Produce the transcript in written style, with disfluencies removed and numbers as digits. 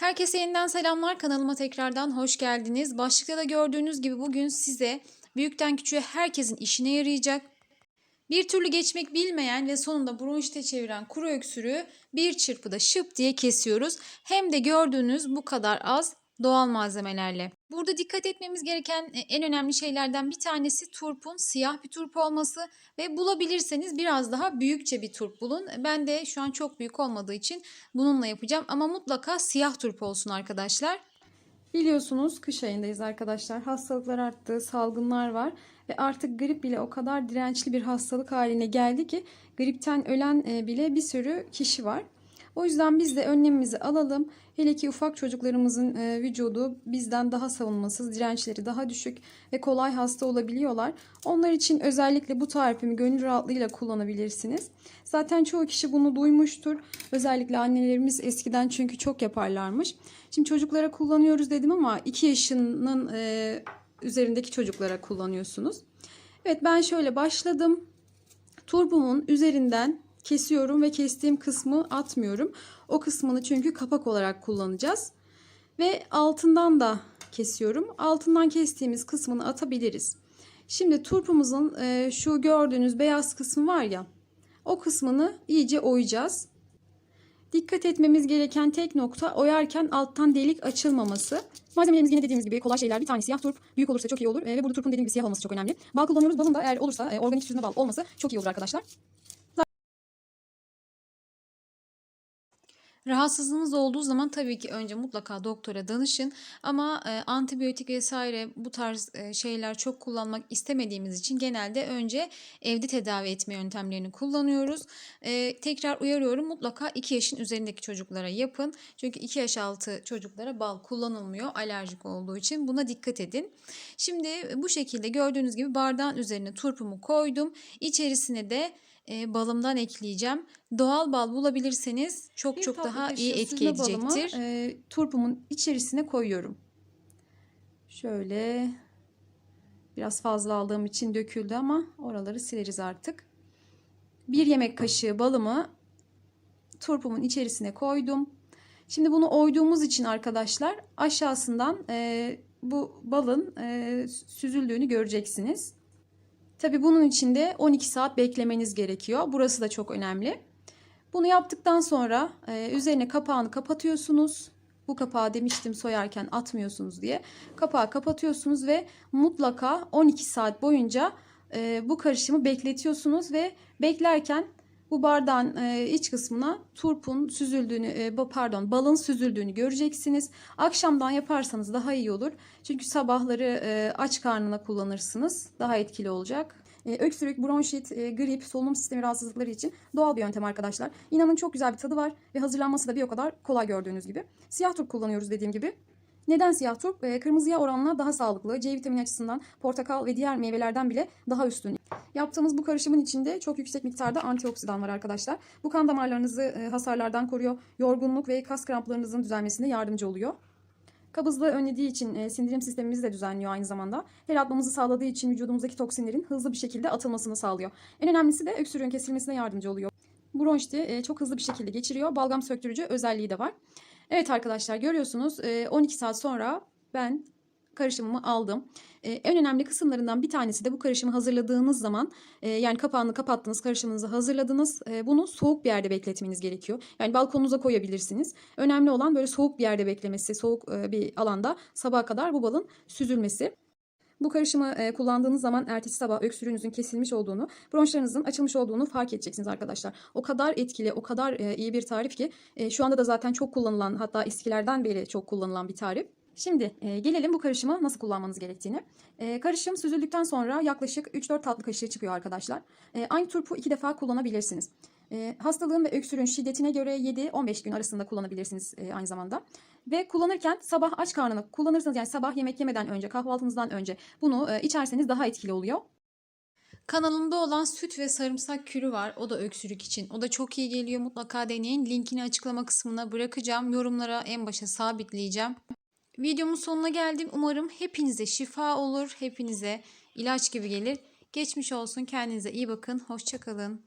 Herkese yeniden selamlar. Kanalıma tekrardan hoş geldiniz. Başlıkta da gördüğünüz gibi bugün size büyükten küçüğe herkesin işine yarayacak, bir türlü geçmek bilmeyen ve sonunda bronşite çeviren kuru öksürüğü bir çırpıda şıp diye kesiyoruz. Hem de gördüğünüz bu kadar az doğal malzemelerle. Burada dikkat etmemiz gereken en önemli şeylerden bir tanesi turpun siyah bir turp olması ve bulabilirseniz biraz daha büyükçe bir turp bulun. Ben de şu an çok büyük olmadığı için bununla yapacağım ama mutlaka siyah turp olsun arkadaşlar. Biliyorsunuz kış ayındayız arkadaşlar. Hastalıklar arttı, salgınlar var ve artık grip bile o kadar dirençli bir hastalık haline geldi ki gripten ölen bile bir sürü kişi var. O yüzden biz de önlemimizi alalım. Hele ki ufak çocuklarımızın vücudu bizden daha savunmasız, dirençleri daha düşük ve kolay hasta olabiliyorlar. Onlar için özellikle bu tarifimi gönül rahatlığıyla kullanabilirsiniz. Zaten çoğu kişi bunu duymuştur. Özellikle annelerimiz eskiden çünkü çok yaparlarmış. Şimdi çocuklara kullanıyoruz dedim ama 2 yaşının üzerindeki çocuklara kullanıyorsunuz. Evet, ben şöyle başladım. Turpumun üzerinden kesiyorum ve kestiğim kısmı atmıyorum. O kısmını çünkü kapak olarak kullanacağız. Ve altından da kesiyorum. Altından kestiğimiz kısmını atabiliriz. Şimdi turpumuzun şu gördüğünüz beyaz kısmı var ya, o kısmını iyice oyacağız. Dikkat etmemiz gereken tek nokta oyarken alttan delik açılmaması. Malzemelerimiz yine dediğimiz gibi kolay şeyler. Bir tane siyah turp. Büyük olursa çok iyi olur. Ve burada turpun dediğim gibi siyah olması çok önemli. Bal kullanıyoruz. Balın da eğer olursa organik süzme bal olması çok iyi olur arkadaşlar. Rahatsızlığınız olduğu zaman tabii ki önce mutlaka doktora danışın ama antibiyotik vesaire bu tarz şeyler çok kullanmak istemediğimiz için genelde önce evde tedavi etme yöntemlerini kullanıyoruz. Tekrar uyarıyorum, mutlaka 2 yaşın üzerindeki çocuklara yapın. Çünkü 2 yaş altı çocuklara bal kullanılmıyor alerjik olduğu için, buna dikkat edin. Şimdi bu şekilde gördüğünüz gibi bardağın üzerine turpumu koydum. İçerisine de balımdan ekleyeceğim. Doğal bal bulabilirseniz çok daha iyi etki edecektir. Turpumun içerisine koyuyorum. Şöyle biraz fazla aldığım için döküldü ama oraları sileriz artık. 1 yemek kaşığı balımı turpumun içerisine koydum. Şimdi bunu oyduğumuz için arkadaşlar aşağısından bu balın süzüldüğünü göreceksiniz. Tabii bunun için de 12 saat beklemeniz gerekiyor. Burası da çok önemli. Bunu yaptıktan sonra üzerine kapağını kapatıyorsunuz. Bu kapağı demiştim soyarken atmıyorsunuz diye. Kapağı kapatıyorsunuz ve mutlaka 12 saat boyunca bu karışımı bekletiyorsunuz ve beklerken bu bardağın iç kısmına turpun süzüldüğünü, balın süzüldüğünü göreceksiniz. Akşamdan yaparsanız daha iyi olur. Çünkü sabahları aç karnına kullanırsınız. Daha etkili olacak. Öksürük, bronşit, grip, solunum sistemi rahatsızlıkları için doğal bir yöntem arkadaşlar. İnanın çok güzel bir tadı var ve hazırlanması da bir o kadar kolay gördüğünüz gibi. Siyah turp kullanıyoruz dediğim gibi. Neden siyah turp? Kırmızıya oranla daha sağlıklı. C vitamini açısından portakal ve diğer meyvelerden bile daha üstün. Yaptığımız bu karışımın içinde çok yüksek miktarda antioksidan var arkadaşlar. Bu kan damarlarınızı hasarlardan koruyor. Yorgunluk ve kas kramplarınızın düzelmesine yardımcı oluyor. Kabızlığı önlediği için sindirim sistemimizi de düzenliyor aynı zamanda. Ter atmamızı sağladığı için vücudumuzdaki toksinlerin hızlı bir şekilde atılmasını sağlıyor. En önemlisi de öksürüğün kesilmesine yardımcı oluyor. Bronşiti çok hızlı bir şekilde geçiriyor. Balgam söktürücü özelliği de var. Evet arkadaşlar, görüyorsunuz 12 saat sonra ben karışımımı aldım. En önemli kısımlarından bir tanesi de bu karışımı hazırladığınız zaman yani kapağını kapattınız, karışımınızı hazırladınız. Bunu soğuk bir yerde bekletmeniz gerekiyor. Yani balkonunuza koyabilirsiniz. Önemli olan böyle soğuk bir yerde beklemesi, soğuk bir alanda sabaha kadar bu balın süzülmesi. Bu karışımı kullandığınız zaman ertesi sabah öksürüğünüzün kesilmiş olduğunu, bronşlarınızın açılmış olduğunu fark edeceksiniz arkadaşlar. O kadar etkili, o kadar iyi bir tarif ki şu anda da zaten çok kullanılan, hatta eskilerden beri çok kullanılan bir tarif. Şimdi gelelim bu karışımı nasıl kullanmanız gerektiğini. Karışım süzüldükten sonra yaklaşık 3-4 tatlı kaşığı çıkıyor arkadaşlar. Aynı turpu 2 defa kullanabilirsiniz. Hastalığın ve öksürüğün şiddetine göre 7-15 gün arasında kullanabilirsiniz aynı zamanda. Ve kullanırken sabah aç karnına kullanırsanız, yani sabah yemek yemeden önce, kahvaltınızdan önce bunu içerseniz daha etkili oluyor. Kanalımda olan süt ve sarımsak kürü var. O da öksürük için. O da çok iyi geliyor. Mutlaka deneyin. Linkini açıklama kısmına bırakacağım. Yorumlara en başa sabitleyeceğim. Videomun sonuna geldim. Umarım hepinize şifa olur. Hepinize ilaç gibi gelir. Geçmiş olsun. Kendinize iyi bakın. Hoşça kalın.